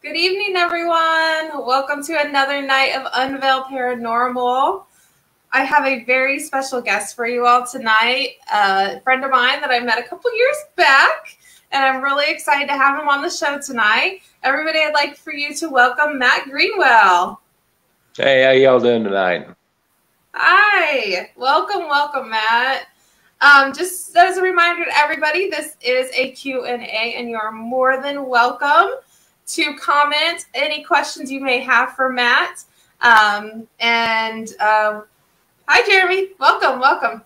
Good evening, everyone. Welcome to another night of Unveil Paranormal. I have a very special guest for you all tonight, a friend of mine that I met a couple years back, and I'm really excited to have him on the show tonight. Everybody, I'd like for you to welcome Matt Greenwell. Hey, how y'all doing tonight? Hi. Welcome, Matt. Just as a reminder to everybody, this is a Q&A, and you are more than welcome to comment any questions you may have for Matt. Hi, Jeremy. Welcome.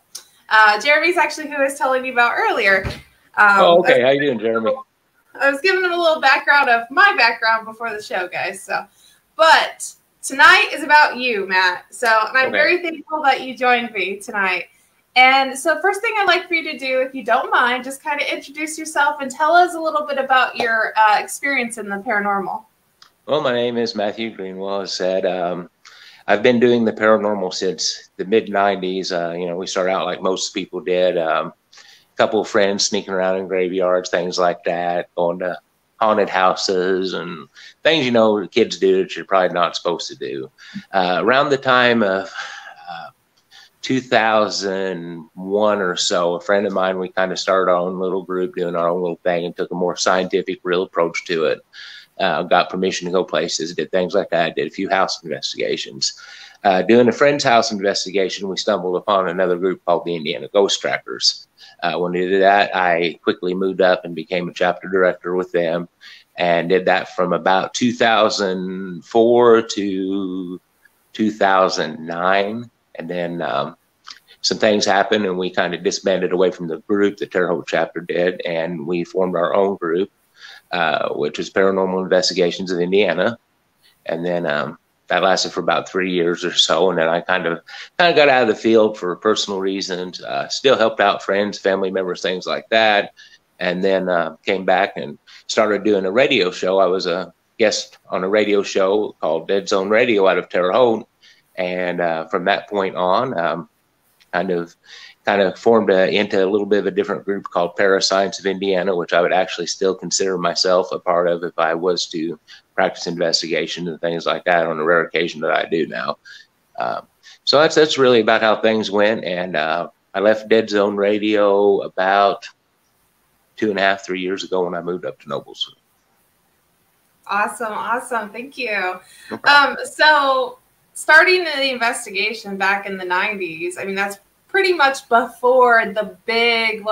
Jeremy's actually who I was telling you about earlier. Okay. How you doing, Jeremy? I was giving him a little background of my background before the show, guys. But tonight is about you, Matt. And I'm very thankful that you joined me tonight. And so first thing I'd like for you to do, if you don't mind, just kind of introduce yourself and tell us a little bit about your experience in the paranormal. Well, my name is Matthew Greenwell. As said, I've been doing the paranormal since the mid-90s. We started out like most people did. A couple of friends sneaking around in graveyards, things like that, going to haunted houses and things, kids do that you're probably not supposed to do. Around the time of 2001 or so, a friend of mine, we kind of started our own little group doing our own little thing and took a more scientific, real approach to it. Got permission to go places, did things like that, did a few house investigations. Doing a friend's house investigation, we stumbled upon another group called the Indiana Ghost Trackers. When we did that, I quickly moved up and became a chapter director with them and did that from about 2004 to 2009. And then some things happened and we kind of disbanded away from the group the Terre Haute chapter did, and we formed our own group, which is Paranormal Investigations of Indiana. And then that lasted for about 3 years or so. And then I kind of got out of the field for personal reasons, still helped out friends, family members, things like that. And then came back and started doing a radio show. I was a guest on a radio show called Dead Zone Radio out of Terre Haute. And from that point on, kind of formed into a little bit of a different group called Parascience of Indiana, which I would actually still consider myself a part of if I was to practice investigation and things like that on a rare occasion that I do now. So that's really about how things went. And I left Dead Zone Radio about 2.5, 3 years ago when I moved up to Noblesville. Awesome. Thank you. So starting the investigation back in the 90s, I mean, that's pretty much before the big,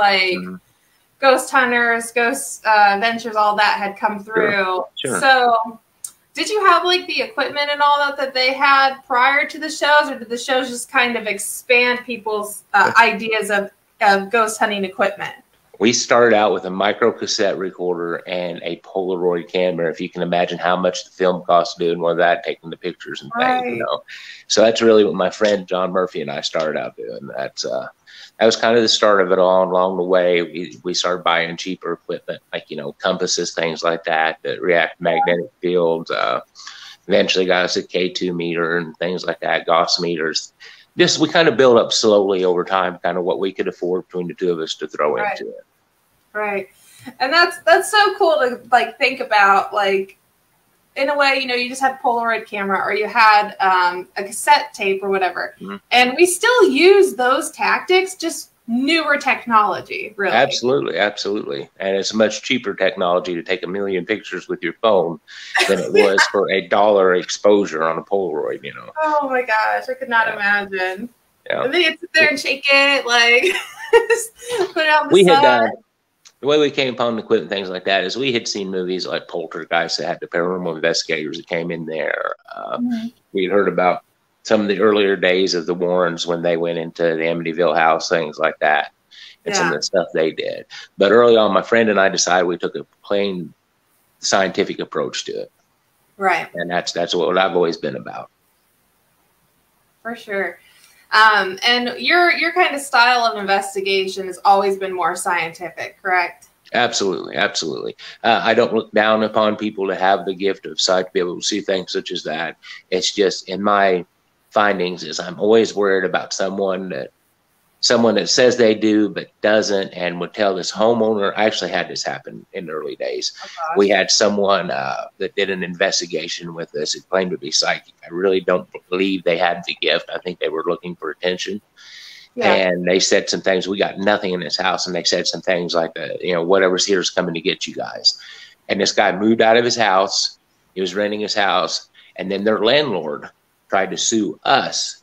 ghost hunters, ghost ventures, all that had come through. Sure. So did you have, the equipment and all that they had prior to the shows, or did the shows just kind of expand people's ideas of ghost hunting equipment? We started out with a micro cassette recorder and a Polaroid camera. If you can imagine how much the film costs doing one of that, taking the pictures and things, So that's really what my friend John Murphy and I started out doing. That was kind of the start of it all. Along the way, we started buying cheaper equipment, like, compasses, things like that react magnetic fields. Eventually got us a K2 meter and things like that, Gauss meters. We kind of built up slowly over time, kind of what we could afford between the two of us to throw into it. Right. And that's so cool to think about, in a way, you just had Polaroid camera, or you had a cassette tape or whatever. Mm-hmm. And we still use those tactics, just newer technology, really. Absolutely. And it's a much cheaper technology to take 1 million pictures with your phone than it was for $1 exposure on a Polaroid, Oh my gosh, I could not imagine. Yeah. And then you sit there and shake it, put it on the sun. The way we came upon the equipment, things like that, is we had seen movies like Poltergeist that had the paranormal investigators that came in there. We had heard about some of the earlier days of the Warrens when they went into the Amityville house, things like that, and some of the stuff they did. But early on, my friend and I decided we took a plain scientific approach to it. Right. And that's what I've always been about. For sure. And your kind of style of investigation has always been more scientific, correct? Absolutely. I don't look down upon people to have the gift of sight to be able to see things such as that. It's just in my findings is I'm always worried about someone that someone that says they do but doesn't, and would tell this homeowner. I actually had this happen in the early days. Oh, we had someone that did an investigation with us who claimed to be psychic. I really don't believe they had the gift. I think they were looking for attention. Yeah. And they said some things. We got nothing in this house, and they said some things like, whatever's here is coming to get you guys. And this guy moved out of his house. He was renting his house, and then their landlord tried to sue us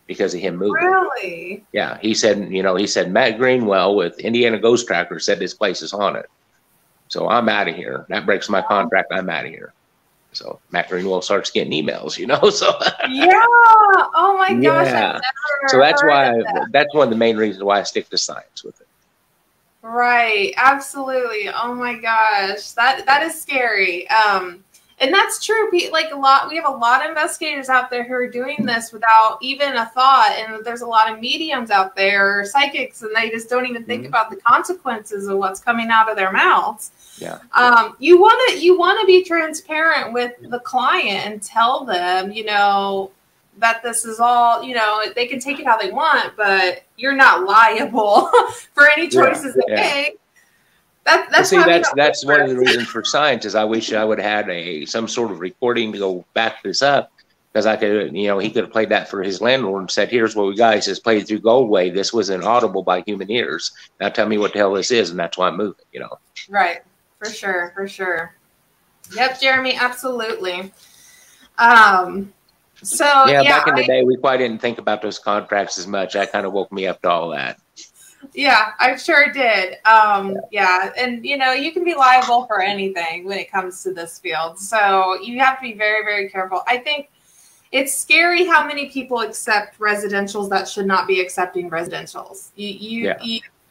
because of him moving. Really? Yeah. He said, Matt Greenwell with Indiana Ghost Tracker said this place is haunted. So I'm out of here. That breaks my contract. I'm out of here. So Matt Greenwell starts getting emails, So yeah. Oh my gosh. Yeah. So that's that's one of the main reasons why I stick to science with it. Right. Absolutely. Oh my gosh. That is scary. And that's true. Like we have a lot of investigators out there who are doing this without even a thought. And there's a lot of mediums out there, psychics, and they just don't even think about the consequences of what's coming out of their mouths. Yeah. You want to be transparent with the client and tell them, that this is all, they can take it how they want, but you're not liable for any choices they make. That's one of the reasons for science is I wish I would have had some sort of recording to go back this up, because I could, he could have played that for his landlord and said, "Here's what we got." He says, "Played it through Goldway. This was inaudible by human ears. Now tell me what the hell this is," and that's why I'm moving. Right. For sure. Yep, Jeremy, absolutely. So back in the day, we quite didn't think about those contracts as much. That kind of woke me up to all that. Yeah, I sure did. Yeah, and you can be liable for anything when it comes to this field. So you have to be very, very careful. I think it's scary how many people accept residentials that should not be accepting residentials.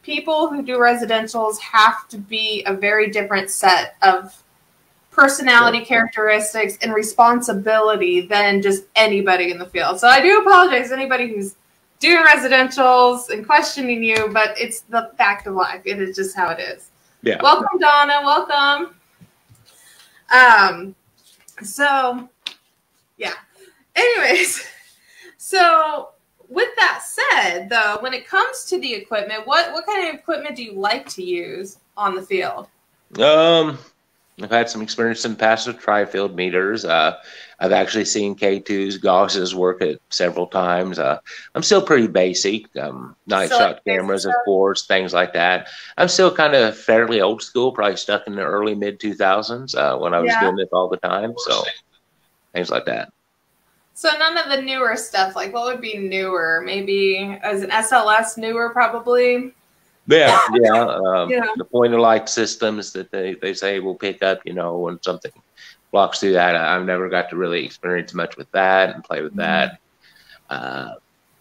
People who do residentials have to be a very different set of personality characteristics and responsibility than just anybody in the field. So I do apologize to anybody who's doing residentials and questioning you, but it's the fact of life. It is just how it is. Yeah. Welcome, Donna. Welcome. So yeah. Anyways, so with that said, though, when it comes to the equipment, what kind of equipment do you like to use on the field? I've had some experience in passive tri-field meters. I've actually seen K2s, Gauss's work at several times. I'm still pretty basic. Night shot cameras, of course, things like that. I'm still kind of fairly old school, probably stuck in the early mid-2000s when I was doing this all the time. So things like that. So none of the newer stuff, like what would be newer? Maybe as an SLS newer, probably. Yeah. The pointer light systems that they say will pick up, when something blocks through that. I've never got to really experience much with that and play with that.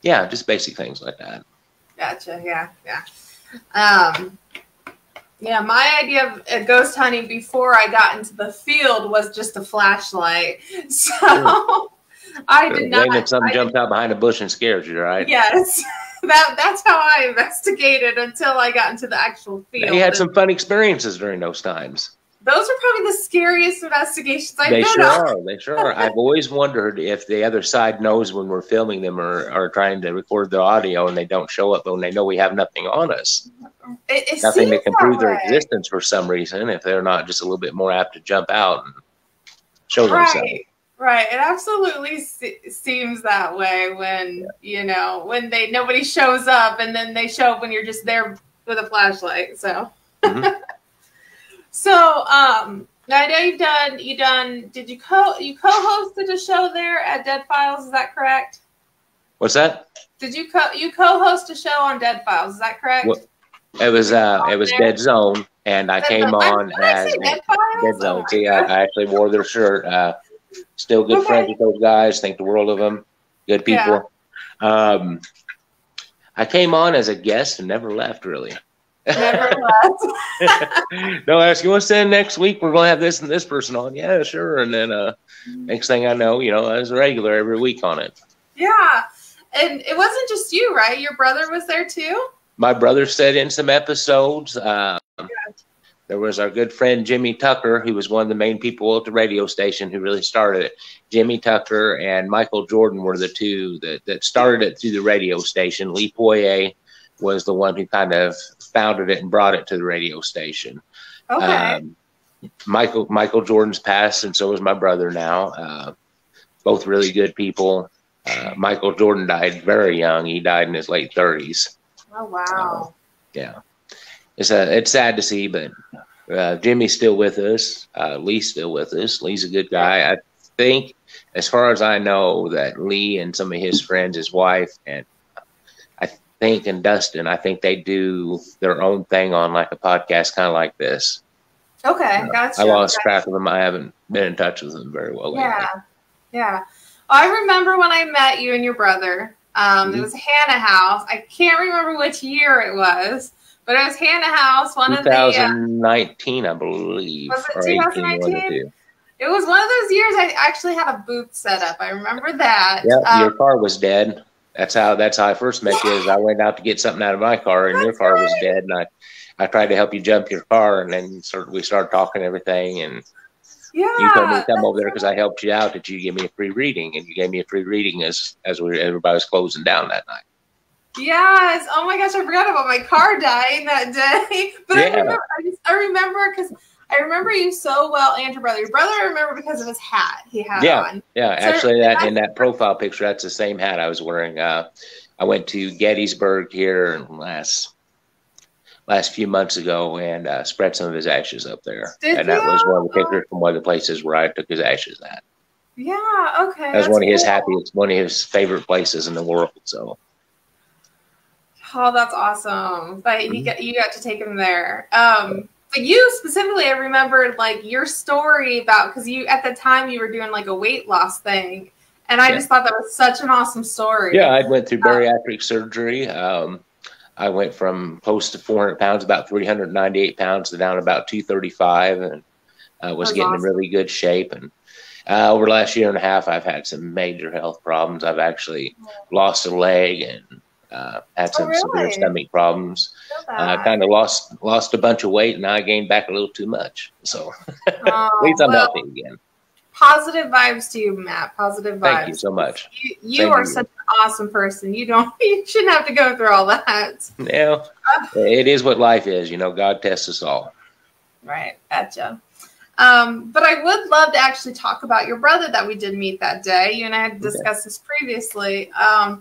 Just basic things like that. Gotcha. Yeah. My idea of ghost hunting before I got into the field was just a flashlight. So I did not. If something jumped out behind a bush and scared you, right? Yes. That's how I investigated until I got into the actual field. You had some fun experiences during those times. Those are probably the scariest investigations I've done. They sure are. I've always wondered if the other side knows when we're filming them or trying to record the audio and they don't show up when they know we have nothing on us. Nothing that can prove their existence for some reason, if they're not just a little bit more apt to jump out and show themselves. Right. It absolutely seems that way when, when nobody shows up and then they show up when you're just there with a flashlight. So, I know did you co-hosted a show there at Dead Files? Is that correct? What's that? Did you co-host a show on Dead Files? Is that correct? Well, it was Dead Zone, and I came on as Dead Zone. Okay. See, I actually wore their shirt. Still good friends with those guys. Think the world of them. Good people. Yeah. I came on as a guest and never left, really. Never left. No, ask you want to send next week. We're going to have this and this person on. Yeah, sure. And then next thing I know, I was a regular every week on it. Yeah. And it wasn't just you, right? Your brother was there too? My brother set in some episodes. there was our good friend Jimmy Tucker, who was one of the main people at the radio station who really started it. Jimmy Tucker and Michael Jordan were the two that started it through the radio station. Lee Poirier was the one who kind of founded it and brought it to the radio station. Okay. Michael Jordan's passed, and so is my brother now. Both really good people. Michael Jordan died very young. He died in his late 30s. Oh, wow. Yeah. It's sad to see, but Jimmy's still with us. Lee's still with us. Lee's a good guy. I think, as far as I know, that Lee and some of his friends, his wife, and and Dustin, I think they do their own thing on like a podcast, kind of like this. Okay, gotcha. I lost track of them. I haven't been in touch with them very well lately. Yeah. I remember when I met you and your brother. It was Hannah House. I can't remember which year it was, but it was Hannah House. 2019, I believe. Was it 2019? It was one of those years I actually had a booth set up. I remember that. Yeah, your car was dead. That's how I first met you. Is I went out to get something out of my car, and your car was dead, and I tried to help you jump your car, and then we started talking and everything, and you told me to come over there because I helped you out, that you give me a free reading, and you gave me a free reading as everybody was closing down that night. Yes. Oh my gosh, I forgot about my car dying that day. But yeah. I remember because I remember you so well, and your brother. Your brother, I remember because of his hat he had on. Yeah, so actually, in that profile picture, that's the same hat I was wearing. I went to Gettysburg here last few months ago and spread some of his ashes up there. That was one of the pictures from one of the places where I took his ashes at. Yeah, okay. That was one of his favorite places in the world. So. Oh, that's awesome! But you got to take him there. But you specifically, I remembered like your story about, because you at the time you were doing like a weight loss thing, and I just thought that was such an awesome story. Yeah, I went through bariatric surgery. I went from close to 400 pounds, about 398 pounds, to down about 235, and was getting in really good shape. And over the last year and a half, I've had some major health problems. I've actually lost a leg and had some severe stomach problems. Kind of lost a bunch of weight, and now I gained back a little too much. So at least I'm healthy again. Positive vibes to you, Matt. Positive vibes. Thank you so much. You are such an awesome person. You shouldn't have to go through all that. Yeah, it is what life is. God tests us all. Right. Gotcha. But I would love to actually talk about your brother that we did meet that day. You and I had discussed this previously,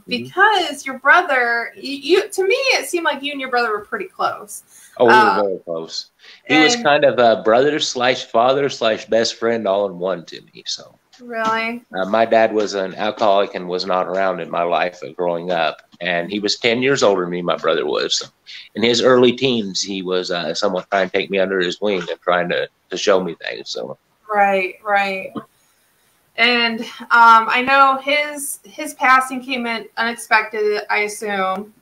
because your brother, to me, it seemed like you and your brother were pretty close. Oh, we were very close. He was kind of a brother / father / best friend all in one to me. So really, my dad was an alcoholic and was not around in my life growing up, and he was 10 years older than me. My brother was. So in his early teens, he was somewhat trying to take me under his wing and trying to show me things. So right. And I know his passing came in unexpected, I assume.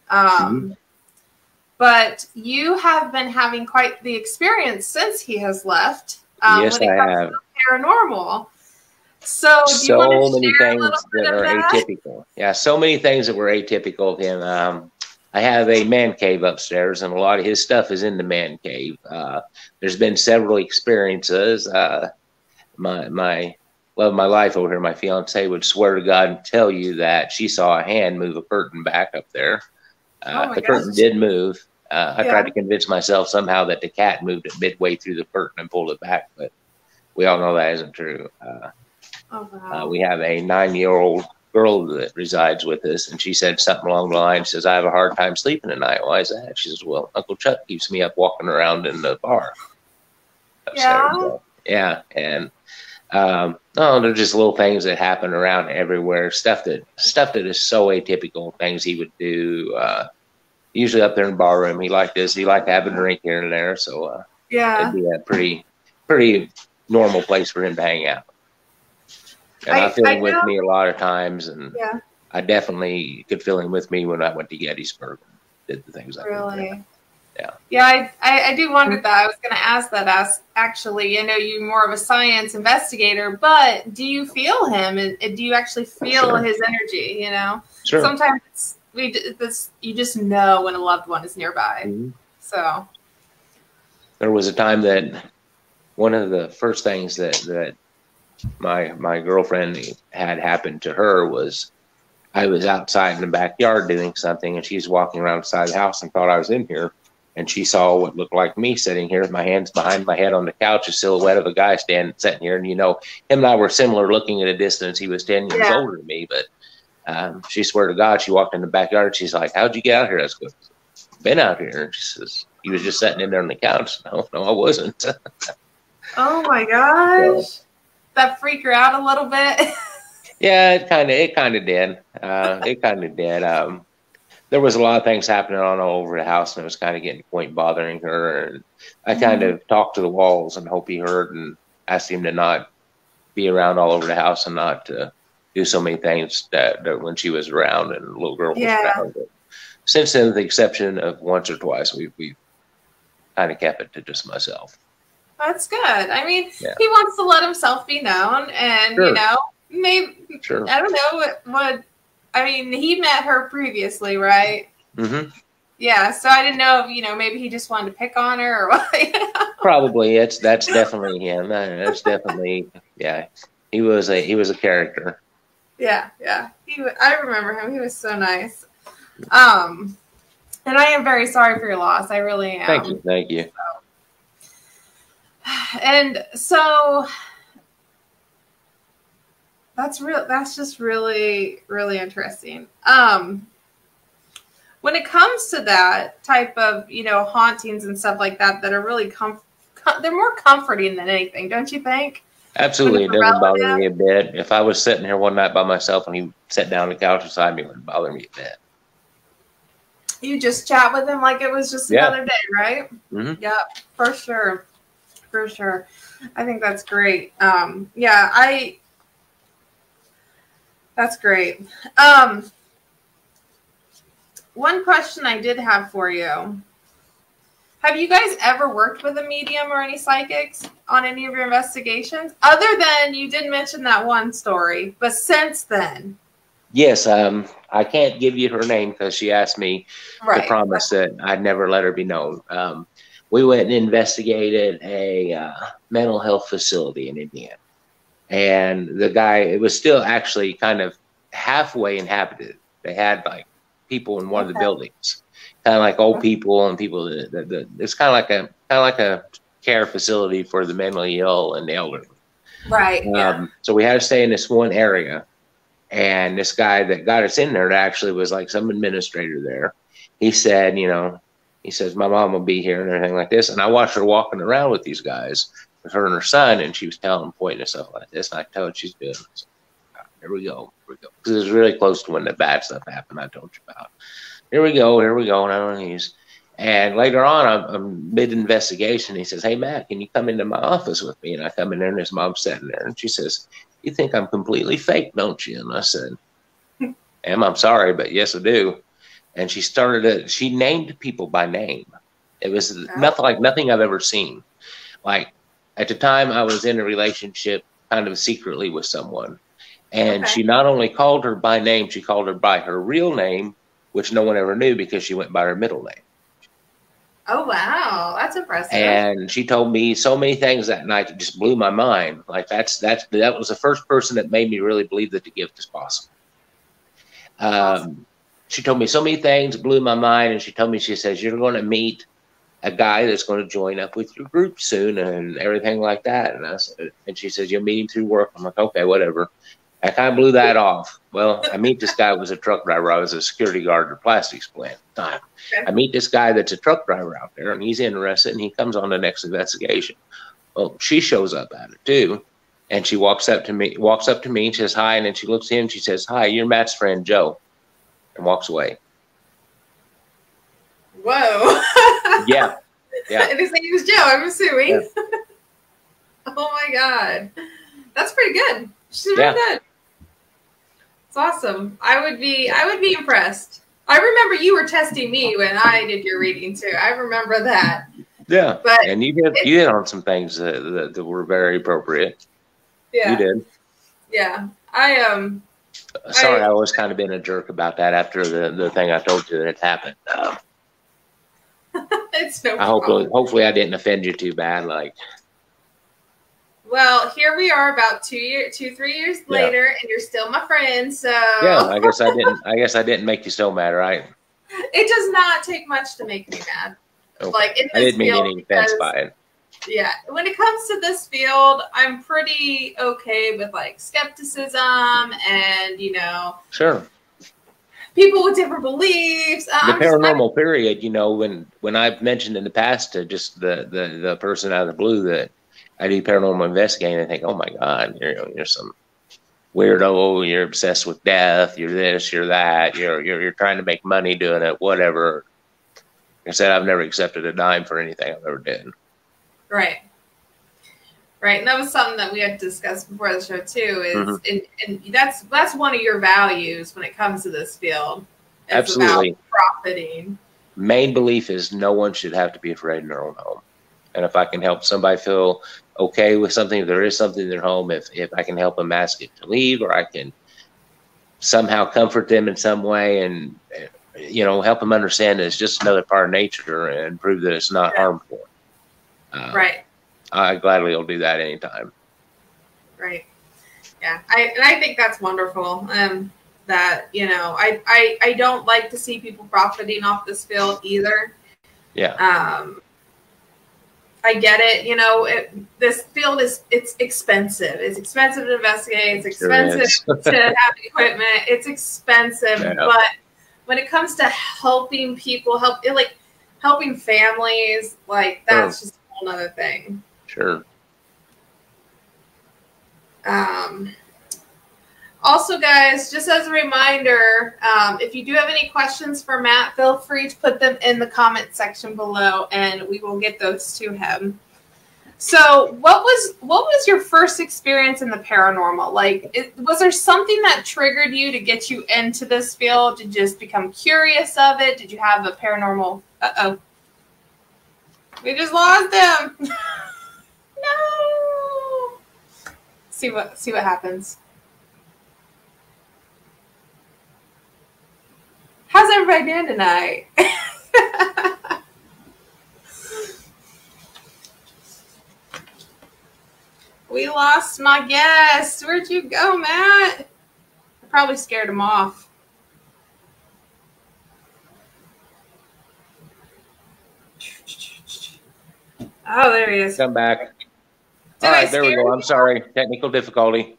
But you have been having quite the experience since he has left. Yes, I have. Paranormal. So many things that are atypical. Yeah, so many things that were atypical of him. I have a man cave upstairs, and a lot of his stuff is in the man cave. There's been several experiences. My love of my life over here, my fiance, would swear to God and tell you that she saw a hand move a curtain back up there. The curtain did move. I tried to convince myself somehow that the cat moved it midway through the curtain and pulled it back, but we all know that isn't true. We have a 9-year-old girl that resides with us, and she said something along the line. She says, "I have a hard time sleeping at night." Why is that? She says, "Well, Uncle Chuck keeps me up walking around in the bar upstairs." Yeah, and they're just little things that happen around everywhere. Stuff that is so atypical. Things he would do. Usually up there in the bar room, he liked to have a drink here and there. So it'd be a pretty normal place for him to hang out. And I feel him with me a lot of times, and I definitely could feel him with me when I went to Gettysburg and did the things I did. Yeah, I do wonder that. I was going to ask that. Actually, I know you're more of a science investigator, but do you feel him? And do you actually feel his energy? Sure. Sometimes you just know when a loved one is nearby. So there was a time that one of the first things that my girlfriend had happened to her was I was outside in the backyard doing something, and she's walking around outside the house and thought I was in here. And she saw what looked like me sitting here with my hands behind my head on the couch, a silhouette of a guy sitting here. And, you know, him and I were similar looking at a distance. He was 10 years older than me, but she swear to God, she walked in the backyard. She's like, how'd you get out here? I was been out here. And she says, he was just sitting in there on the couch. No, I wasn't. Oh my gosh. So, that freaked her out a little bit. Yeah, it kind of did. It kind of did. There was a lot of things happening all over the house, and it was kind of getting to the point bothering her. And I kind of talked to the walls and hope he heard, and asked him to not be around all over the house and not to do so many things that when she was around and the little girl was around. But since then, with the exception of once or twice, we've kind of kept it to just myself. That's good. I mean, he wants to let himself be known, and you know. Maybe I don't know what I mean. He met her previously, right? Mm-hmm. Yeah, so I didn't know if maybe he just wanted to pick on her or what. Probably that's definitely him. That's definitely He was a character. Yeah. I remember him. He was so nice. And I am very sorry for your loss. I really am. Thank you. And so. That's just really, really interesting. When it comes to that type of, hauntings and stuff like that are really they're more comforting than anything, don't you think? Absolutely. It doesn't bother me a bit. If I was sitting here one night by myself and he sat down on the couch beside me, it wouldn't bother me a bit. You just chat with him like it was just another day, right? Mm-hmm. Yeah, for sure. For sure. I think that's great. That's great. One question I did have for you. Have you guys ever worked with a medium or any psychics on any of your investigations? Other than you did mention that one story, but since then? Yes. I can't give you her name because she asked me to promise that I'd never let her be known. We went and investigated a mental health facility in Indiana. And the guy, it was still actually kind of halfway inhabited. They had like people in one of the buildings, kind of like old people and people that it's kind of like a care facility for the mentally ill and the elderly. Right. So we had to stay in this one area, and this guy that got us in there actually was like some administrator there. He said, he says, my mom will be here and everything like this. And I watched her walking around with these guys, with her and her son, and she was telling them, pointing and stuff like this. And I told her she's doing it. Here we go. Because it was really close to when the bad stuff happened I told you about. Here we go. And I don't know these. And later on, I'm mid-investigation. He says, hey, Matt, can you come into my office with me? And I come in there, and his mom's sitting there. And she says, you think I'm completely fake, don't you? And I said, Em, I'm sorry, but yes, I do. And she named people by name. It was nothing I've ever seen. Like, at the time, I was in a relationship kind of secretly with someone. And she not only called her by name, she called her by her real name, which no one ever knew because she went by her middle name. Oh, wow. That's impressive. And she told me so many things that night that just blew my mind. Like, that was the first person that made me really believe that the gift is possible. She told me so many things, blew my mind. And she told me, she says, you're going to meet a guy that's going to join up with your group soon and everything like that. And she says, you'll meet him through work. I'm like, okay, whatever. I kind of blew that off. Well, I meet this guy who was a truck driver. I was a security guard at a plastics plant at the time. Okay. I meet this guy that's a truck driver out there, and he's interested, and he comes on the next investigation. Well, she shows up at it too, and she walks up to me and says hi, and then she looks at him and she says, hi, you're Matt's friend, Joe, and walks away. Whoa. Yeah. And his name is Joe, I'm assuming. Yeah. Oh my God. That's pretty good. She's really good. It's awesome. I would be impressed. I remember you were testing me when I did your reading too. I remember that. Yeah. But and you did on some things that were very appropriate. Yeah. You did. Yeah. Sorry, I always kind of been a jerk about that after the thing I told you that had happened. It's no problem. Hopefully I didn't offend you too bad. Like, well, here we are about 3 years later, and you're still my friend. So yeah, I guess I didn't make you so mad, right? It does not take much to make me mad. Okay. Like in this I didn't mean field, any offense by it. Yeah, when it comes to this field, I'm pretty okay with like skepticism and sure, people with different beliefs. The paranormal period, when I've mentioned in the past to just the person out of the blue that I do paranormal investigating, I think, oh my God, you're some weirdo, you're obsessed with death, you're this, you're that, you're trying to make money doing it, whatever. Like I said, I've never accepted a dime for anything I've ever did. Right. And that was something that we had discussed before the show too. Is and that's one of your values when it comes to this field. It's absolutely about profiting. Main belief is no one should have to be afraid in their own home, and if I can help somebody feel okay with something, if there is something in their home, if I can help them ask it to leave, or I can somehow comfort them in some way, and help them understand that it's just another part of nature and prove that it's not harmful. Right. I gladly will do that anytime. Right. Yeah. I think that's wonderful. That, I don't like to see people profiting off this field either. Yeah. I get it. This field it's expensive. It's expensive to investigate. It's expensive to have equipment. It's expensive. Yeah. But when it comes to helping people, helping families, like that's just another thing. Sure. Also, guys, just as a reminder, if you do have any questions for Matt, feel free to put them in the comment section below, and we will get those to him. So, what was your first experience in the paranormal? Like, was there something that triggered you to get you into this field, to just become curious of it? Did you have a paranormal? Uh-oh. We just lost him. No. See what happens. How's everybody doing tonight? We lost my guest. Where'd you go, Matt? I probably scared him off. Oh, there he is. Come back. All right, there we go. I'm sorry. Technical difficulty.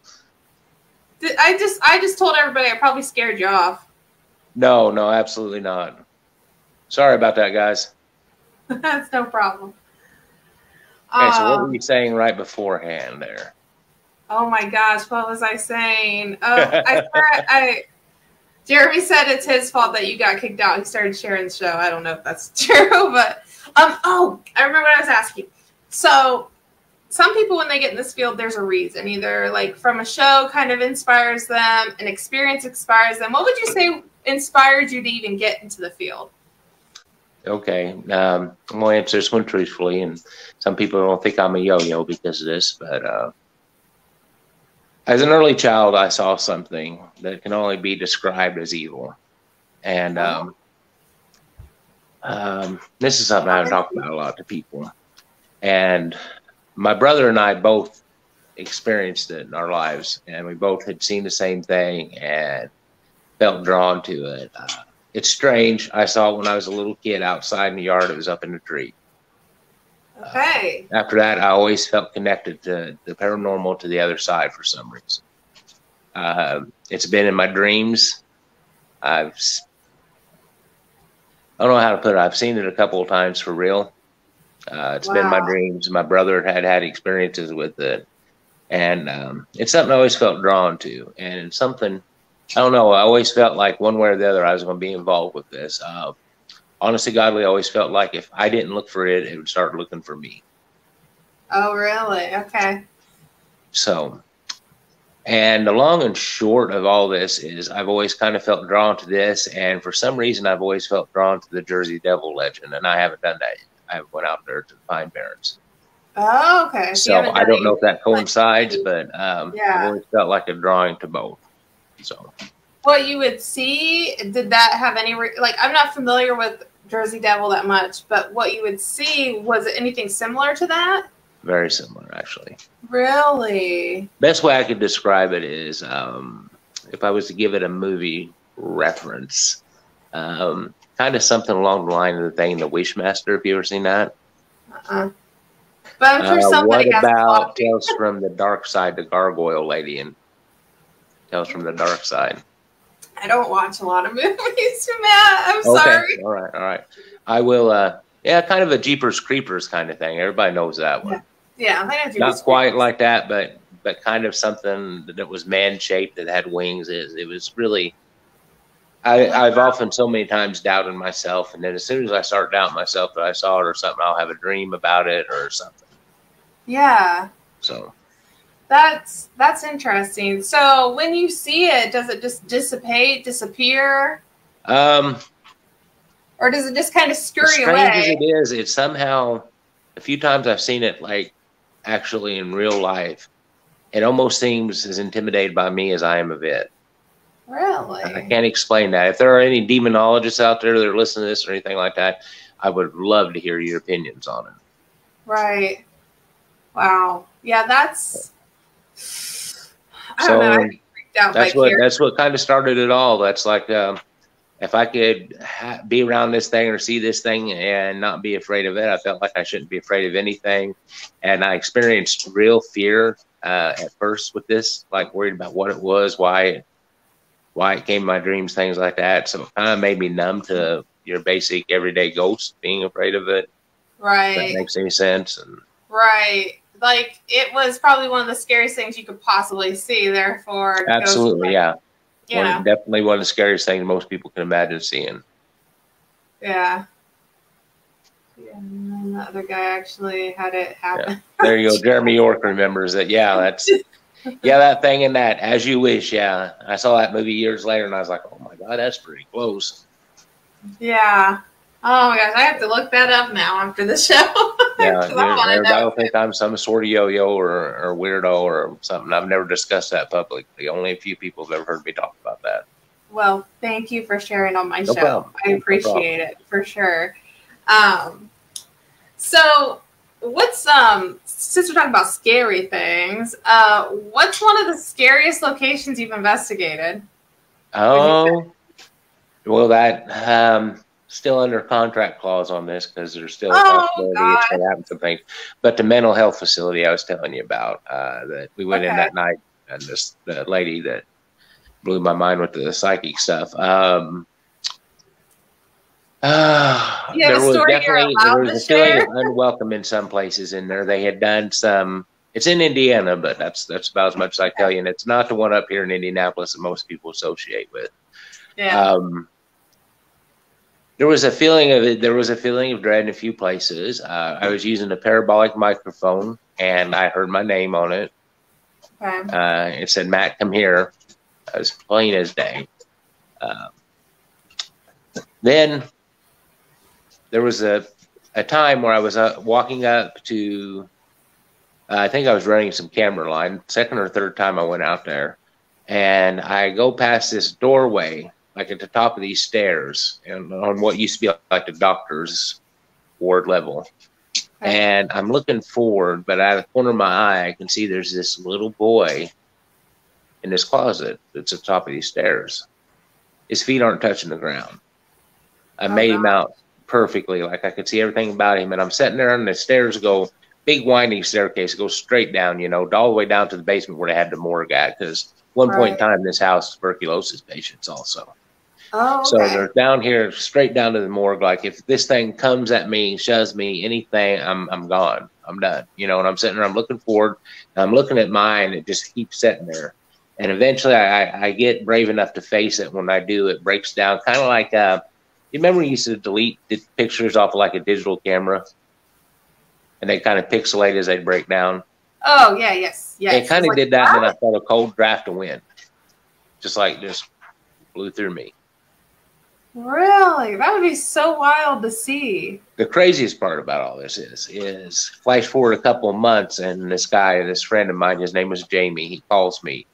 I just told everybody I probably scared you off. No, absolutely not. Sorry about that, guys. That's no problem. Okay, so what were you saying right beforehand there? Oh my gosh, what was I saying? Jeremy said it's his fault that you got kicked out. He started sharing the show. I don't know if that's true, but I remember what I was asking. So some people, when they get in this field, there's a reason. Either like from a show kind of inspires them, an experience inspires them. What would you say inspired you to even get into the field? Okay, I'm going to answer this one truthfully, and some people don't think I'm a yo-yo because of this, but as an early child, I saw something that can only be described as evil. And this is something I've talked about a lot to people. And my brother and I both experienced it in our lives, and we both had seen the same thing and felt drawn to it. It's strange. I saw it when I was a little kid outside in the yard. It was up in the tree. Okay. After that, I always felt connected to the paranormal, to the other side for some reason. It's been in my dreams. I don't know how to put it. I've seen it a couple of times for real. It's been my dreams. My brother had experiences with it. And it's something I always felt drawn to. And it's something, I don't know, I always felt like one way or the other I was going to be involved with this. Honestly, godly, I always felt like if I didn't look for it, it would start looking for me. Oh, really? Okay. So, and the long and short of all this is I've always kind of felt drawn to this. And for some reason, I've always felt drawn to the Jersey Devil legend. And I haven't done that yet. I went out there to the Pine Barrens. Oh, okay. So I don't know if that coincides, but I've always felt like a drawing to both. So. What you would see, did that have any, I'm not familiar with Jersey Devil that much, but what you would see, was it anything similar to that? Very similar, actually. Really? Best way I could describe it is, if I was to give it a movie reference, kind of something along the line of the thing, The Wishmaster, if you ever seen that. But I'm sure somebody what has about Tales from the Dark Side, the Gargoyle Lady in Tales from the Dark Side? I don't watch a lot of movies, Matt. I'm sorry. All right. I will, kind of a Jeepers Creepers kind of thing. Everybody knows that one. Yeah, I know. Not quite like that, but kind of something that was man-shaped that had wings. It was really, I've often so many times doubted myself, and then as soon as I start doubting myself that I saw it or something, I'll have a dream about it or something. Yeah. So that's interesting. So when you see it, does it just disappear? Or does it just kind of scurry away? As strange as it is, it's somehow, a few times I've seen it like actually in real life, it almost seems as intimidated by me as I am of it. Really? I can't explain that. If there are any demonologists out there that are listening to this or anything like that, I would love to hear your opinions on it. Right. Wow. Yeah, that's. I don't know. I get freaked out that's what kind of started it all. That's like, if I could be around this thing or see this thing and not be afraid of it, I felt like I shouldn't be afraid of anything. And I experienced real fear at first with this, like worried about what it was, why it came in my dreams, things like that. So it kind of made me numb to your basic everyday ghost being afraid of it. Right. If that makes any sense. Right. Like, it was probably one of the scariest things you could possibly see, therefore. Absolutely, yeah. Yeah. Definitely one of the scariest things most people can imagine seeing. Yeah. Yeah, and the other guy actually had it happen. Yeah. There you go. Jeremy York remembers it. Yeah, that's that thing in that As You Wish. Yeah, I saw that movie years later, and I was like, oh my god, that's pretty close. Yeah. Oh my gosh, I have to look that up now after the show. Yeah, I think I'm some sort of yo-yo or weirdo or something. I've never discussed that publicly. Only a few people have ever heard me talk about that. Well, thank you for sharing on my show. Problem. I appreciate it for sure. So what's since we're talking about scary things, what's one of the scariest locations you've investigated? Oh, well, that still under contract clause on this because there's still a possibility it's going to happen some things. But the mental health facility I was telling you about, that we went in that night, and the lady that blew my mind with the psychic stuff. There was a feeling of unwelcome in some places in there. They had done some. It's in Indiana, but that's about as much as I tell you. And it's not the one up here in Indianapolis that most people associate with. Yeah. There was a feeling of it. There was a feeling of dread in a few places. I was using a parabolic microphone, and I heard my name on it. Okay. It said, "Matt, come here." I was plain as day. Then there was a time where I was walking up to, I think I was running some camera line, second or third time I went out there, and I go past this doorway, like at the top of these stairs, and on what used to be like the doctor's ward level. Okay. And I'm looking forward, but out of the corner of my eye, I can see there's this little boy in this closet that's at the top of these stairs. His feet aren't touching the ground. I made him out perfectly, like I could see everything about him. And I'm sitting there, and the stairs go, big winding staircase, goes straight down, all the way down to the basement where they had the morgue at. Because one point in time, this house tuberculosis patients also. Oh, okay. So they're down here, straight down to the morgue. Like, if this thing comes at me, shoves me, anything, I'm gone. I'm done. And I'm sitting there, I'm looking forward, and I'm looking at mine. It just keeps sitting there. And eventually I get brave enough to face it. When I do, it breaks down. Kind of like, you remember we used to delete pictures off of like a digital camera? And they kind of pixelate as they break down. Oh, yeah, yes. It kind of did that, and then I felt a cold draft of wind. Just blew through me. Really? That would be so wild to see. The craziest part about all this is flash forward a couple of months, and this friend of mine, his name was Jamie, he calls me,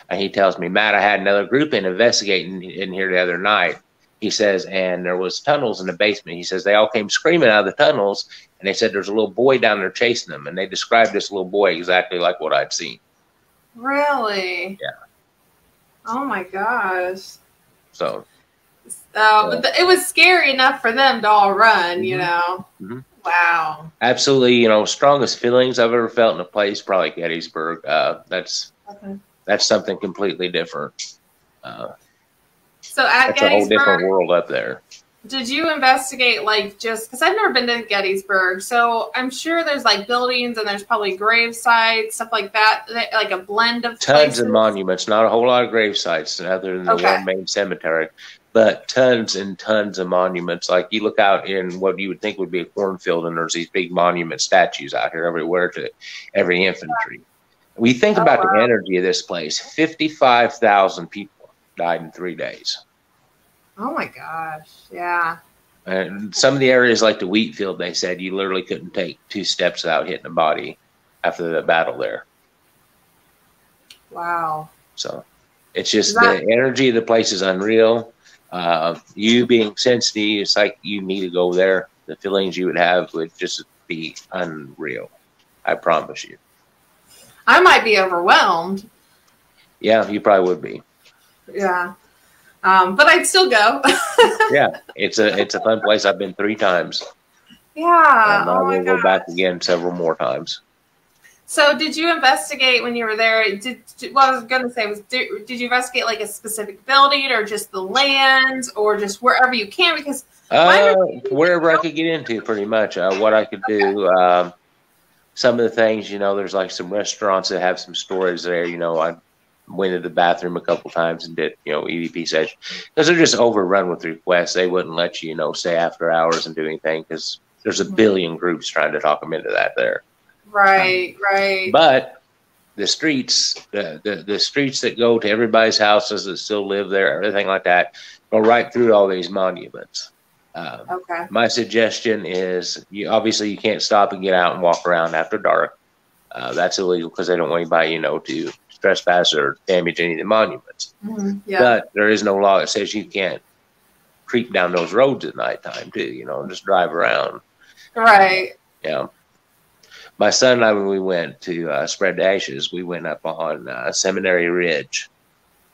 and he tells me, "Matt, I had another group investigating in here the other night, He says, and there was tunnels in the basement. He says they all came screaming out of the tunnels, and they said there's a little boy down there chasing them, and they described this little boy exactly like what I'd seen. Really? Yeah. Oh my gosh. So. But it was scary enough for them to all run, you know. Wow. Absolutely, you know, strongest feelings I've ever felt in a place, probably Gettysburg. That's something completely different. So at it's Gettysburg, a whole different world up there. Did you investigate, like, just because I've never been to Gettysburg, so I'm sure there's like buildings and there's probably grave sites, stuff like that, like a blend of tons places. of monuments, not a whole lot of grave sites other than the one main cemetery, but tons and tons of monuments. Like you look out in what you would think would be a cornfield, and there's these big monument statues out here everywhere to every infantry. We think about the energy of this place. 55,000 people died in 3 days. Oh my gosh. Yeah. And some of the areas like the wheat field, they said you literally couldn't take 2 steps without hitting a body after the battle there. Wow. So it's just the energy of the place is unreal. You being sensitive, it's like you need to go there. The feelings you would have would just be unreal. I promise you. I might be overwhelmed. Yeah, you probably would be. Yeah. But I'd still go. Yeah, it's a fun place. I've been 3 times. Yeah. And I will go back again several more times. So did you investigate when you were there? What I was going to say was, did you investigate like a specific building or just the land or just wherever you can? Because wherever I could get into, pretty much. What I could do, some of the things, you know, there's like some restaurants that have some storage there. You know, I went to the bathroom a couple times and did, you know, EVP session because they're just overrun with requests. They wouldn't let you, you know, stay after hours and do anything because there's a billion groups trying to talk them into that there. Right, right. But the streets, the streets that go to everybody's houses that still live there, everything like that, go right through all these monuments. My suggestion is, obviously you can't stop and get out and walk around after dark. That's illegal because they don't want anybody, you know, to trespass or damage any of the monuments. But there is no law that says you can't creep down those roads at nighttime too, you know, just drive around. Right. Yeah. My son and I, when we went to spread the ashes, we went up on Seminary Ridge,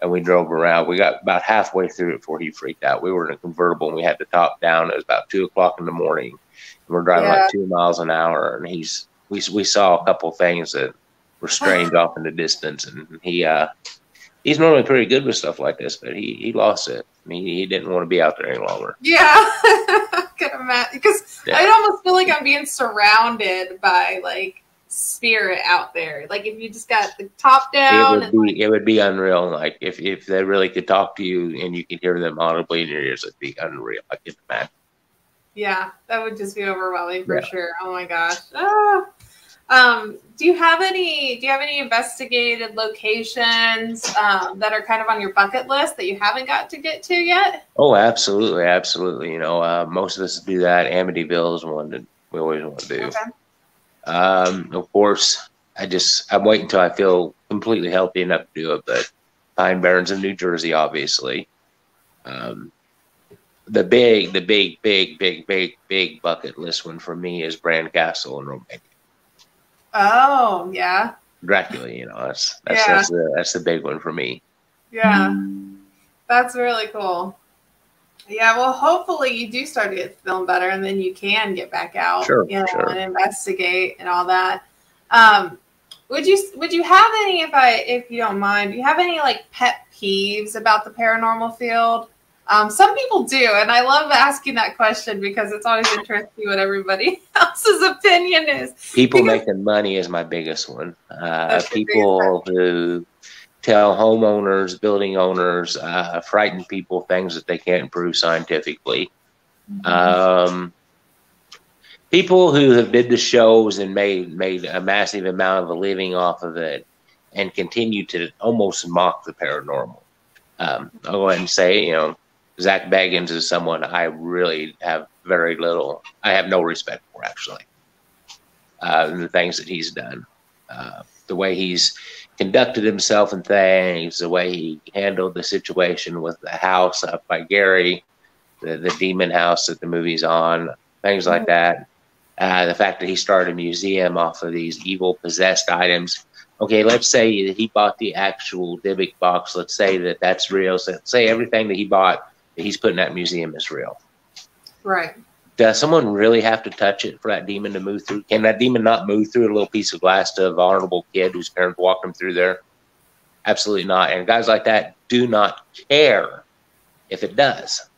and we drove around. We got about halfway through it before he freaked out. We were in a convertible, and we had the top down. It was about 2 o'clock in the morning. And we're driving like 2 miles an hour, and we saw a couple of things that were strange off in the distance, and he's normally pretty good with stuff like this, but he lost it. I mean, he didn't want to be out there any longer. Yeah. Can imagine, because I almost feel like I'm being surrounded by like spirit out there. Like if you just got the top down, it would be unreal. Like if they really could talk to you and you could hear them audibly in your ears, it'd be unreal. I can imagine. Yeah, that would just be overwhelming for sure. Oh my gosh. Do you have any investigated locations that are kind of on your bucket list that you haven't got to get to yet? Oh, absolutely, absolutely. You know, most of us do that. Amityville is one that we always want to do. Okay. Of course, I'm waiting until I feel completely healthy enough to do it. But Pine Barrens in New Jersey, obviously. The big bucket list one for me is Brand Castle in Romania. Oh, yeah. Dracula, you know, that's the big one for me. Yeah. That's really cool. Yeah, well, hopefully you do start to get feeling better and then you can get back out and investigate and all that. Would you have any, if you don't mind, do you have any like pet peeves about the paranormal field? Some people do, and I love asking that question because it's always interesting what everybody else's opinion is. People making money is my biggest one. People who tell homeowners, building owners, frighten people things that they can't prove scientifically. People who have did the shows and made a massive amount of a living off of it and continue to almost mock the paranormal. I'll go ahead and say, you know, Zach Baggins is someone I really have I have no respect for, actually. The things that he's done. The way he's conducted himself and things, the way he handled the situation with the house up by Gary. the demon house that the movie's on, things like that. The fact that he started a museum off of these evil possessed items. Okay, let's say that he bought the actual Dybbuk box. Let's say that that's real. So let's say everything that he bought that he's put in that museum is real. Right. Does someone really have to touch it for that demon to move through? Can that demon not move through a little piece of glass to a vulnerable kid whose parents walked him through there? Absolutely not. And guys like that do not care if it does,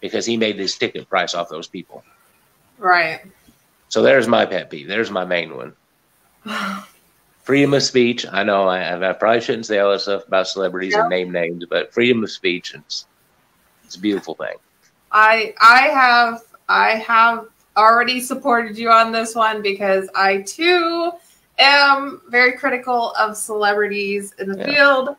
because he made his ticket price off those people. Right. So there's my pet peeve. There's my main one. Freedom of speech. I know I probably shouldn't say all that stuff about celebrities and name names, but freedom of speech, it's a beautiful thing. I have already supported you on this one because I too am very critical of celebrities in the field,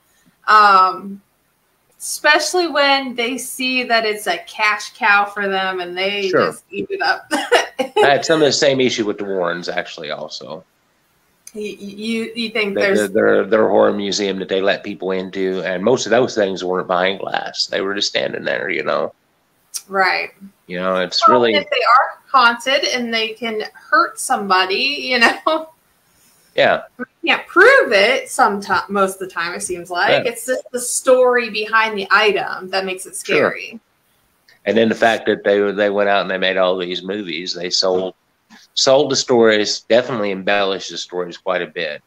especially when they see that it's a cash cow for them and they just eat it up. I had some of the same issue with the Warrens actually also. You think there's their horror museum that they let people into, and most of those things weren't behind glass. They were just standing there, you know. Right. You know, it's really, if they are haunted and they can hurt somebody, you know. Yeah. You can't prove it most of the time, it seems like. Yeah. It's just the story behind the item that makes it scary. Sure. And then the fact that they went out and they made all these movies, they sold the stories, definitely embellished the stories quite a bit,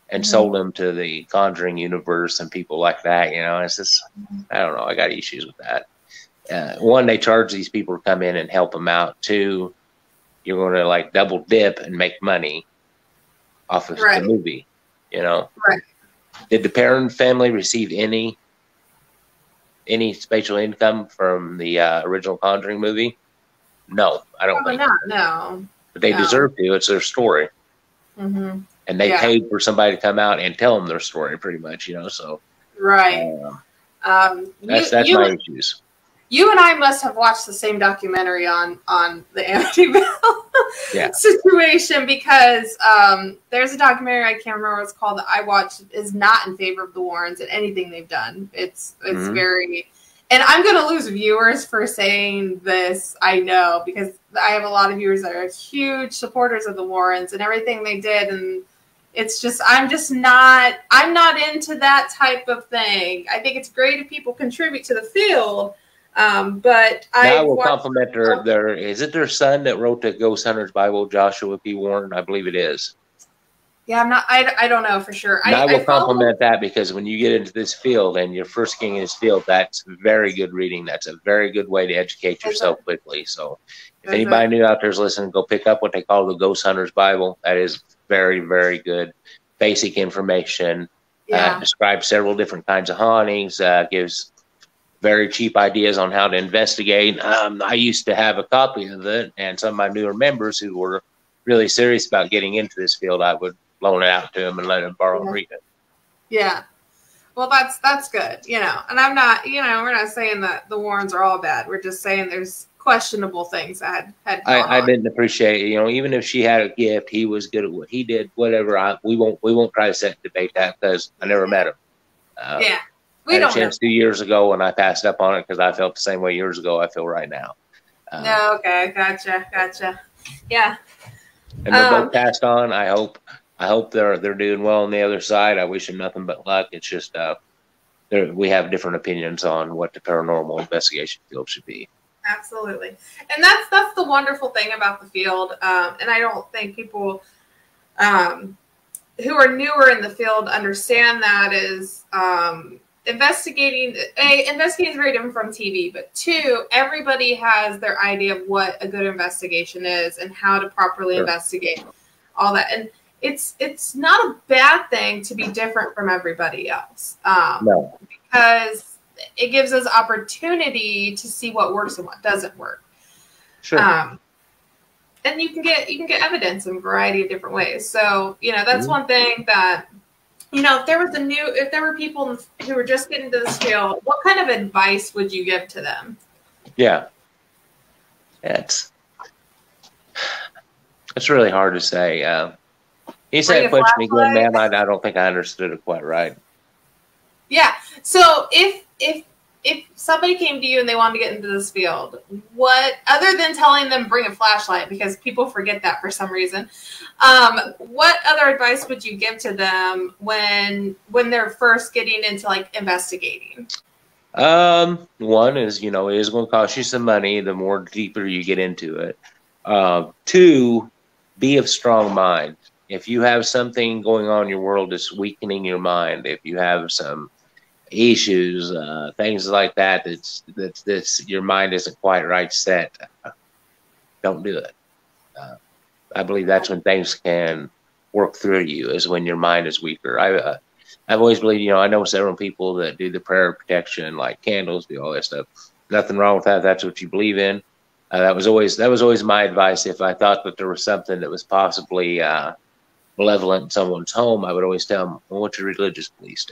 and sold them to the Conjuring universe and people like that. You know, it's just, I don't know. I got issues with that. One, they charge these people to come in and help them out. Two, you're going to like double dip and make money off of the movie. You know, Did the Perron family receive any spatial income from the original Conjuring movie? No, I don't think. No, but they deserve to. It's their story, and they paid for somebody to come out and tell them their story, pretty much. You know, so that's my issues. You and I must have watched the same documentary on the Amityville situation, because there's a documentary, I can't remember what it's called, that I watched, is not in favor of the Warrens and anything they've done. It's very, and I'm going to lose viewers for saying this, I know, because I have a lot of viewers that are huge supporters of the Warrens and everything they did, and it's just, I'm not into that type of thing. I think it's great if people contribute to the field. But I will compliment their is it their son that wrote the Ghost Hunters Bible, Joshua P. Warren? I believe it is. Yeah, I don't know for sure. I will compliment that, because when you get into this field and you're first getting in this field, that's very good reading. That's a very good way to educate yourself quickly. So if anybody new out there is listening, go pick up what they call the Ghost Hunters Bible. That is very, very good basic information. Describes several different kinds of hauntings, gives very cheap ideas on how to investigate. I used to have a copy of it, and some of my newer members who were really serious about getting into this field, I would loan it out to them and let them borrow and read it. Yeah. Well, that's good, you know. And I'm not, you know, we're not saying that the Warrens are all bad. We're just saying there's questionable things that had gone on. I didn't appreciate it. You know, even if she had a gift, he was good at what he did. Whatever. We won't try to debate that, because I never met him. We had a chance 2 years ago, and I passed up on it because I felt the same way years ago I feel right now. Okay, gotcha. Yeah. And they're both passed on. I hope they're doing well on the other side. I wish them nothing but luck. It's just we have different opinions on what the paranormal investigation field should be. Absolutely, and that's the wonderful thing about the field. And I don't think people who are newer in the field understand that is. Investigating is very different from TV, but two, everybody has their idea of what a good investigation is and how to properly investigate all that. And it's not a bad thing to be different from everybody else. No. Because it gives us opportunity to see what works and what doesn't work. Sure. And you can get evidence in a variety of different ways. So, you know, that's one thing that, you know, if there were people who were just getting into this field, what kind of advice would you give to them? Yeah. It's really hard to say. He said it pushed me good, man. I don't think I understood it quite right. Yeah. So if if somebody came to you and they wanted to get into this field, what, other than telling them bring a flashlight, because people forget that for some reason, what other advice would you give to them when they're first getting into like investigating? One is, you know, it is going to cost you some money the more deeper you get into it. Two, be of strong mind. If you have something going on in your world that's weakening your mind, if you have some issues, things like that, that's your mind isn't quite right set, don't do it. I believe that's when things can work through you, is when your mind is weaker. I've always believed, you know, I know several people that do the prayer of protection, like candles, do all that stuff. Nothing wrong with that. If that's what you believe in. That was always my advice. If I thought that there was something that was possibly malevolent in someone's home, I would always tell them, well, what's your religious beliefs?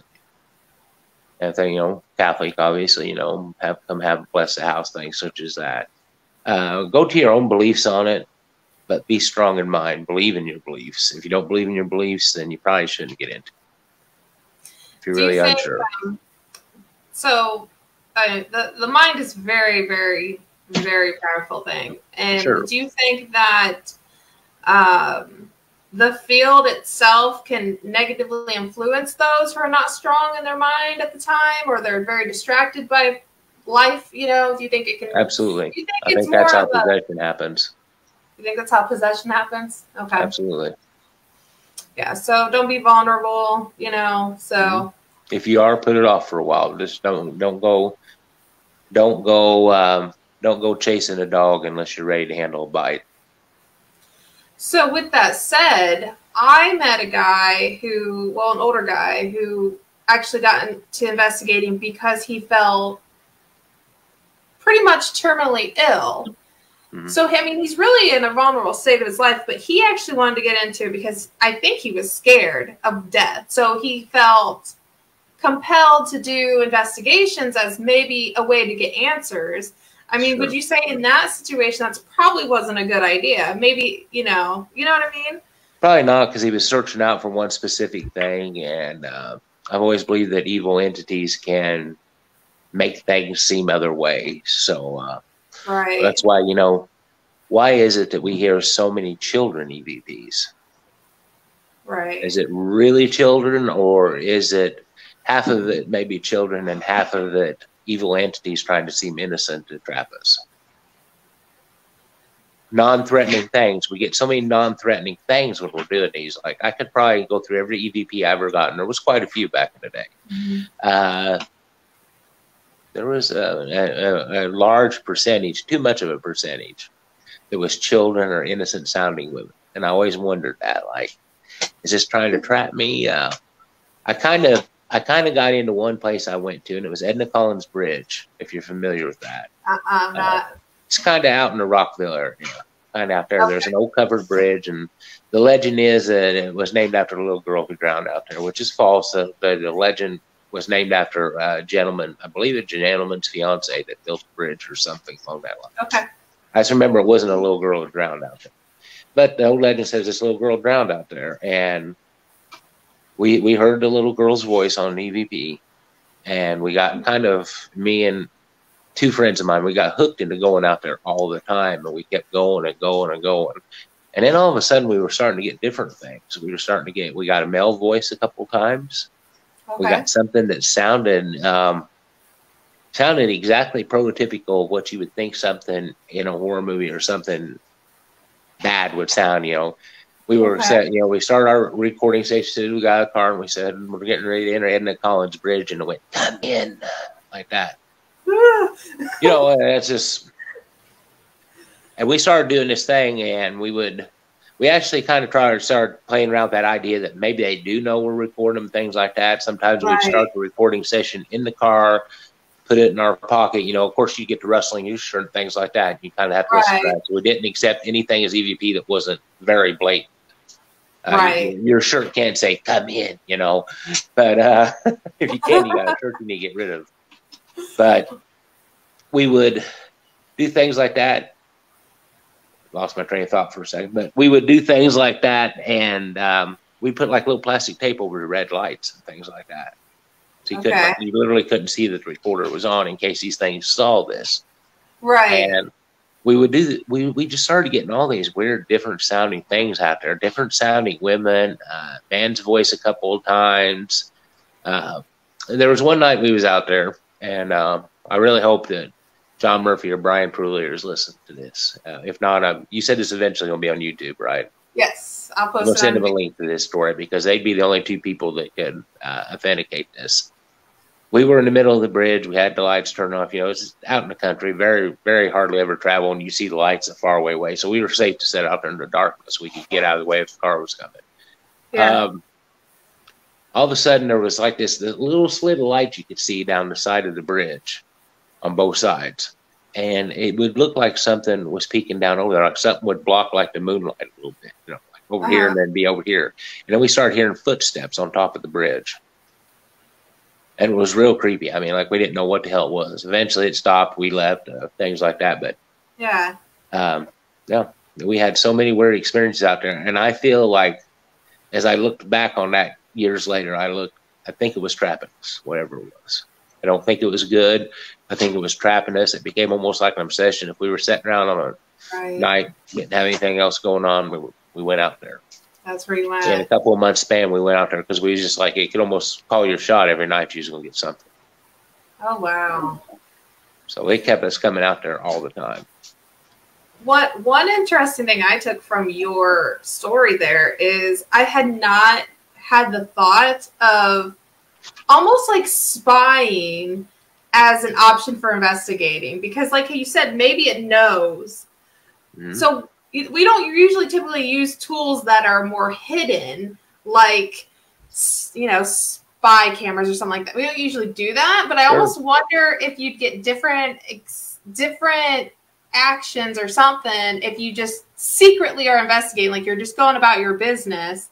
And thing, you know, Catholic, obviously, you know, have bless the house, things such as that. Go to your own beliefs on it, but be strong in mind. Believe in your beliefs. If you don't believe in your beliefs, then you probably shouldn't get into it. If you're really unsure. The mind is very, very, very powerful thing. And sure. Do you think that the field itself can negatively influence those who are not strong in their mind at the time, or they're very distracted by life? You know, do you think it can? Absolutely. I think that's how possession happens. You think that's how possession happens? Okay. Absolutely. Yeah. So don't be vulnerable. You know. So if you are, put it off for a while. Just don't go chasing a dog unless you're ready to handle a bite. So with that said, I met a guy an older guy who actually got into investigating because he fell pretty much terminally ill. Mm-hmm. So, I mean, he's really in a vulnerable state of his life, but he actually wanted to get into it because I think he was scared of death. So he felt compelled to do investigations as maybe a way to get answers. I mean, would you say in that situation, that's probably wasn't a good idea? Maybe, you know what I mean? Probably not, because he was searching out for one specific thing. And I've always believed that evil entities can make things seem other ways. So right. That's why, you know, why is it that we hear so many children EVPs? Right. Is it really children, or is it half of it maybe children and half of it evil entities trying to seem innocent to trap us? Non-threatening things. We get so many non-threatening things when we're doing these. Like, I could probably go through every EVP I ever gotten. There was quite a few back in the day. Mm-hmm. There was a large percentage, too much of a percentage, that was children or innocent sounding women. And I always wondered that, like, is this trying to trap me? I kind of got into one place I went to, and it was Edna Collins Bridge, if you're familiar with that. It's kind of out in the Rockville area, kind of out there. Okay. There's an old covered bridge, and the legend is that it was named after a little girl who drowned out there, which is false. The legend was named after a gentleman, I believe a gentleman's fiance that built a bridge or something along that line. Okay. I just remember it wasn't a little girl who drowned out there. But the old legend says this little girl drowned out there, and we heard the little girl's voice on EVP, and we got kind of, me and two friends of mine, we got hooked into going out there all the time, and we kept going and going and going. And then all of a sudden we were starting to get different things. We got a male voice a couple times. Okay. We got something that sounded exactly prototypical of what you would think something in a horror movie or something bad would sound, you know. We were set, you know, we started our recording station, we got a car, and we said, we're getting ready to enter Edna Collins Bridge, and it went, come in, like that. You know, it's just, and we started doing this thing, and we actually kind of started playing around with that idea that maybe they do know we're recording them, things like that. Sometimes we'd start the recording session in the car, put it in our pocket. You know, of course, you get to rustling your shirt, things like that. You kind of have to listen to that. So we didn't accept anything as EVP that wasn't very blatant. Your shirt can't say, come in, you know. But if you can, you got a shirt you need to get rid of. But we would do things like that. Lost my train of thought for a second. But we would do things like that, and we put like little plastic tape over the red lights and things like that. So you literally couldn't see that the recorder was on in case these things saw this. Right. And we just started getting all these weird, different sounding things out there, different sounding women, man's voice a couple of times. And there was one night we was out there, and I really hope that John Murphy or Brian Prulier is listening to this. If not, you said this eventually going to be on YouTube, right? Yes, I'll post it. We'll send them a link to this story because they'd be the only two people that could authenticate this. We were in the middle of the bridge. We had the lights turned off. You know, it's out in the country, very, very hardly ever travel, and you see the lights a far away. So we were safe to sit out there in the darkness. We could get out of the way if the car was coming. Yeah. All of a sudden, there was like this little slit of light you could see down the side of the bridge on both sides. And it would look like something was peeking down over there, like something would block like the moonlight a little bit, you know, like over here and then be over here. And then we started hearing footsteps on top of the bridge. And it was real creepy. I mean, like we didn't know what the hell it was. Eventually it stopped. We left, things like that. But yeah, we had so many weird experiences out there. And I feel like as I looked back on that years later, I think it was trapping us, whatever it was. I don't think it was good. I think it was trapping us. It became almost like an obsession. If we were sitting around on a night, didn't have anything else going on, we went out there. That's where you went. In a couple of months span, we went out there because we was just like, you could almost call your shot every night. You was going to get something. Oh, wow. So it kept us coming out there all the time. One interesting thing I took from your story there is I had not had the thought of almost like spying as an option for investigating, because like you said, maybe it knows. Mm-hmm. So we don't usually typically use tools that are more hidden, like, you know, spy cameras or something like that. We don't usually do that, but I almost wonder if you'd get different actions or something if you just secretly are investigating, like you're just going about your business.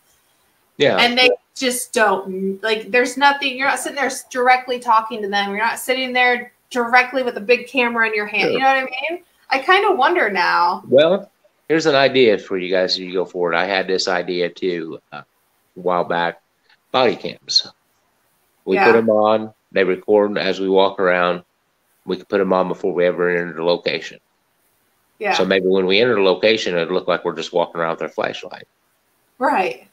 Yeah. And they just don't, like, there's nothing, you're not sitting there directly talking to them. You're not sitting there directly with a big camera in your hand. Sure. You know what I mean? I kind of wonder now. Well, here's an idea for you guys as you go forward. I had this idea too a while back. Body cams. We put them on. They record as we walk around. We could put them on before we ever enter the location. Yeah. So maybe when we enter the location, it'd look like we're just walking around with our flashlight. Right.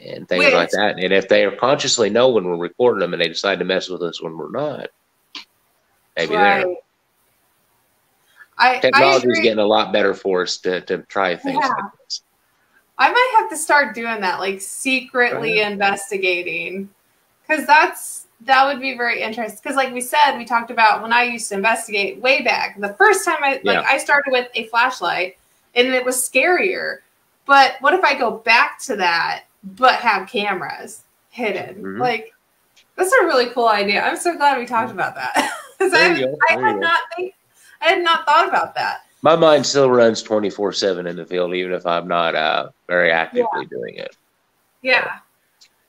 And things like that. And if they consciously know when we're recording them and they decide to mess with us when we're not, maybe there. Technology is getting a lot better for us to try things like this. I might have to start doing that, like secretly investigating, because that would be very interesting. Because like we said, we talked about when I used to investigate way back. The first time I started with a flashlight, and it was scarier. But what if I go back to that, but have cameras hidden? Mm-hmm. Like, that's a really cool idea. I'm so glad we talked about that. Because I had not thought about that. My mind still runs 24/7 in the field, even if I'm not very actively doing it. Yeah.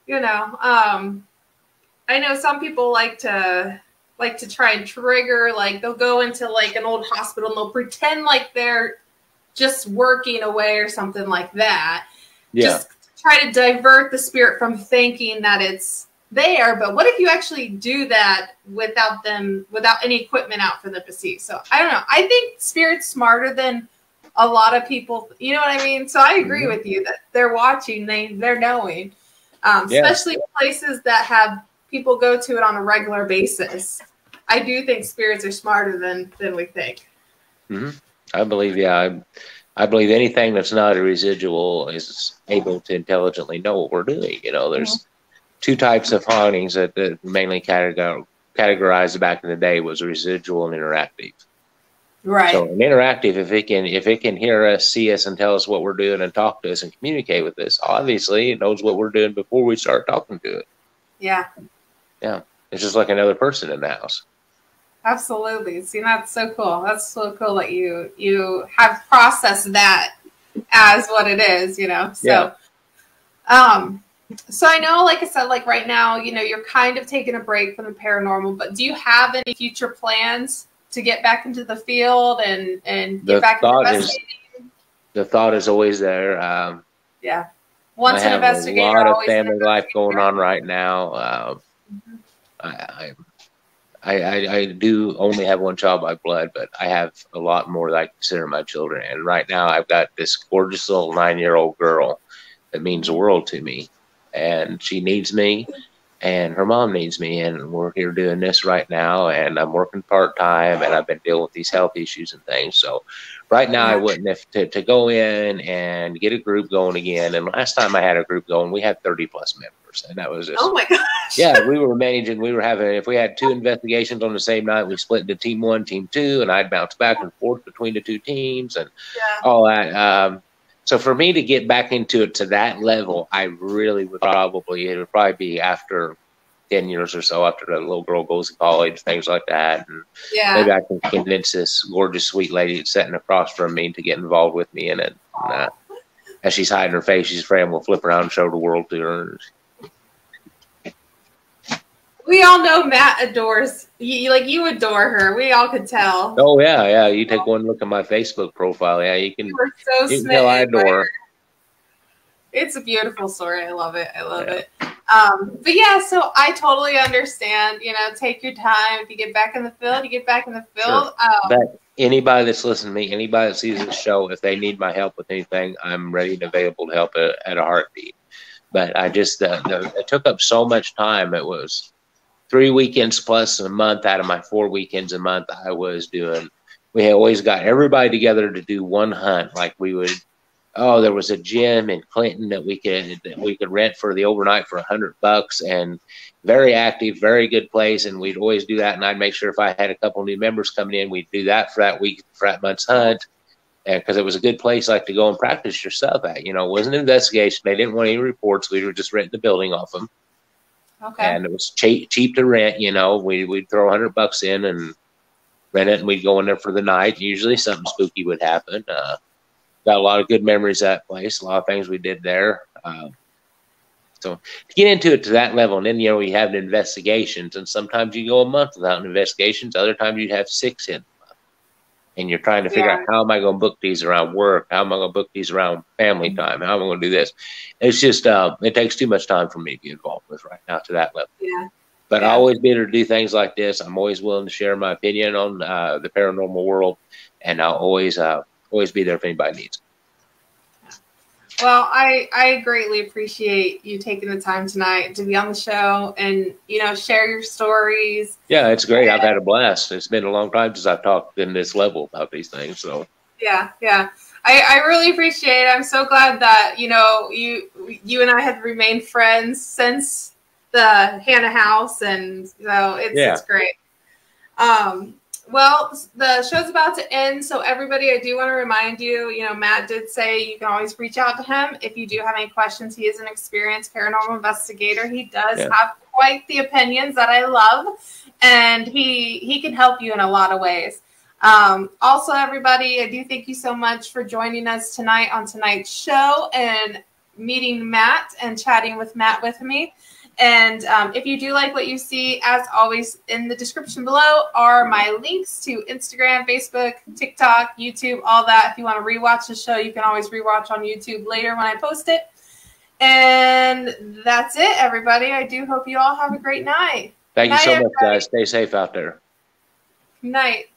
You know, I know some people like to try and trigger, like they'll go into like an old hospital and they'll pretend like they're just working away or something like that. Yeah. Just try to divert the spirit from thinking that it's there. But what if you actually do that without any equipment out for them to see? So I don't know. I think spirit's smarter than a lot of people. You know what I mean? So I agree with you that they're watching, they're knowing, especially places that have people go to it on a regular basis. I do think spirits are smarter than we think. Mm-hmm. I believe, I believe anything that's not a residual is able to intelligently know what we're doing. You know, there's two types of hauntings that mainly categorized back in the day was residual and interactive. Right. So an interactive, if it can hear us, see us, and tell us what we're doing and talk to us and communicate with us, obviously it knows what we're doing before we start talking to it. Yeah. Yeah. It's just like another person in the house. Absolutely. See, that's so cool. That's so cool that you have processed that as what it is, you know. So so I know, like I said, like right now, you know, you're kind of taking a break from the paranormal, but do you have any future plans to get back into the field and get back into investigating? The thought is always there. Once an investigator, I have a lot of family life going on right now. I do only have one child by blood, but I have a lot more that I consider my children. And right now I've got this gorgeous little 9-year-old girl that means the world to me. And she needs me, and her mom needs me. And we're here doing this right now. And I'm working part-time, and I've been dealing with these health issues and things. So right now I wouldn't have to go in and get a group going again. And last time I had a group going, we had 30 plus members. And that was just, oh my gosh. Yeah, we were managing, we were having, if we had 2 investigations on the same night, we split into team 1, team 2, and I'd bounce back and forth between the 2 teams and all that. So for me to get back into it to that level, I really would it would probably be after 10 years or so, after the little girl goes to college, things like that. And maybe I can convince this gorgeous, sweet lady that's sitting across from me to get involved with me in it. And, as she's hiding her face, she's afraid we'll flip around and show the world to her. We all know Matt adores you, like you adore her. We all could tell. Oh yeah. You take one look at my Facebook profile. Yeah, you can. You were so you can tell I adore her. It's a beautiful story. I love it. I love it. But yeah, so I totally understand. You know, take your time. If you get back in the field, you get back in the field. Sure. But anybody that's listening to me, anybody that sees this show, if they need my help with anything, I'm ready and available to help at a heartbeat. But I just it took up so much time. It was 3 weekends plus a month out of my 4 weekends a month I was doing. We had always got everybody together to do one hunt. Like we would, there was a gym in Clinton that we could rent for the overnight for $100, and very active, very good place. And we'd always do that. And I'd make sure if I had a couple new members coming in, we'd do that for that week, for that month's hunt. And because it was a good place like to go and practice yourself at. You know, it wasn't an investigation. They didn't want any reports. We were just renting the building off them. Okay. And it was cheap to rent. You know, we'd throw $100 in and rent it, and we'd go in there for the night. Usually something spooky would happen. Got a lot of good memories of that place. A lot of things we did there. So to get into it to that level, and then we have investigations, and sometimes you go a month without investigations. Other times you'd have 6 in. And you're trying to figure out, how am I going to book these around work? How am I going to book these around family time? How am I going to do this? It's just, it takes too much time for me to be involved with right now to that level. Yeah. But I always be able to do things like this. I'm always willing to share my opinion on the paranormal world, and I'll always be there if anybody needs it. Well, I greatly appreciate you taking the time tonight to be on the show and, share your stories. Yeah, it's great. I've had a blast. It's been a long time since I've talked in this level about these things. So yeah. I really appreciate it. I'm so glad that, you and I have remained friends since the Hannah house. And so it's great. Well, the show's about to end, so everybody, I do want to remind you, Matt did say you can always reach out to him if you do have any questions. He is an experienced paranormal investigator. He does have quite the opinions that I love, and he can help you in a lot of ways. Also, everybody, I do thank you so much for joining us tonight on tonight's show and meeting Matt and chatting with Matt with me. And if you do like what you see, as always, in the description below are my links to Instagram, Facebook, TikTok, YouTube, all that. If you want to rewatch the show, you can always rewatch on YouTube later when I post it. And that's it, everybody. I do hope you all have a great night. Thank you so much, guys. Stay safe out there. Good night.